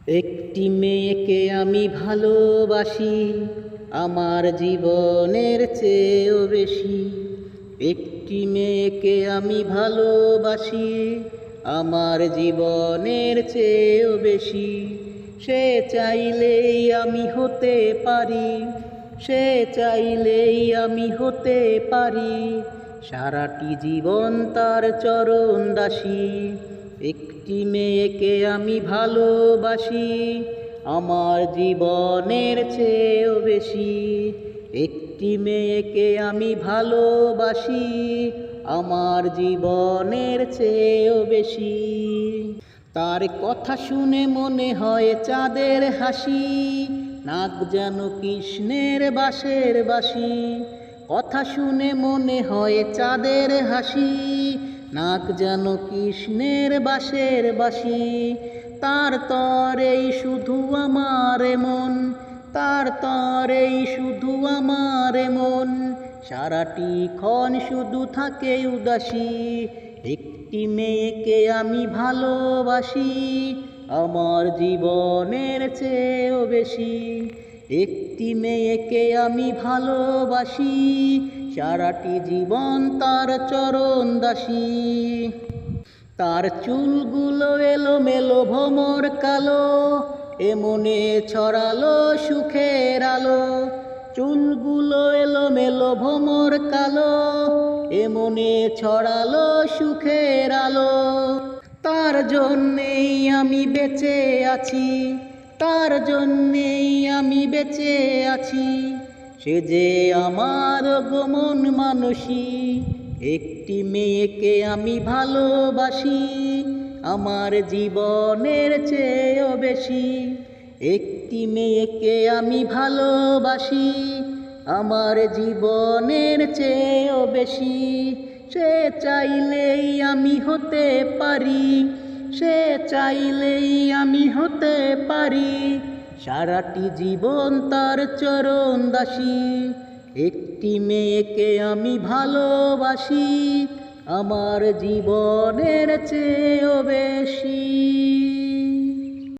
একটি মেয়েকে আমি ভালোবাসি আমার জীবনের চেয়েও বেশি। একটি মেয়েকে আমি ভালোবাসি আমার জীবনের চেয়েও বেশি। সে চাইলেই আমি হতে পারি, সে চাইলেই আমি হতে পারি সারাটি জীবন তার চরণ দাসী। একটি মেয়েকে আমি ভালোবাসি আমার জীবনের চেয়েও বেশি। একটি মেয়েকে আমি ভালোবাসি আমার জীবনের চেয়েও বেশি। তার কথা শুনে মনে হয় চাঁদের হাসি, নাক যেন কৃষ্ণের বাঁশের বাঁশি। কথা শুনে মনে হয় চাঁদের হাসি, নাক যেন কৃষ্ণের বাঁশের বাঁশি। তার তরেই শুধু আমার মন, তার তরেই শুধু আমার মন সারাটি ক্ষণ শুধু থাকে উদাসী। একটি মেয়েকে আমি ভালোবাসি আমার জীবনের চেয়েও বেশি। একটি মেয়েকে আমি ভালোবাসি সারাটি জীবন তার চরণ দাসী। তার চুলগুলো এলোমেলো ভ্রমর কালো, এমনে ছড়ালো সুখের আলো। চুলগুলো এলোমেলো ভ্রমর কালো, এমনে ছড়ালো সুখের আলো। তার জন্যেই আমি বেঁচে আছি, তার জন্যেই আমি বেঁচে আছি। সে যে আমার গোমন মানসী। একটি মেয়েকে আমি ভালোবাসি আমার জীবনের চেয়েও বেশি। একটি মেয়েকে আমি ভালোবাসি আমার জীবনের চেয়েও বেশি। সে চাইলেই আমি হতে পারি, সে চাইলেই আমি হতে পারি সারাটি জীবন তার চরণ দাসী। একটি মেয়েকে আমি ভালোবাসি আমার জীবনের চেয়েও বেশি।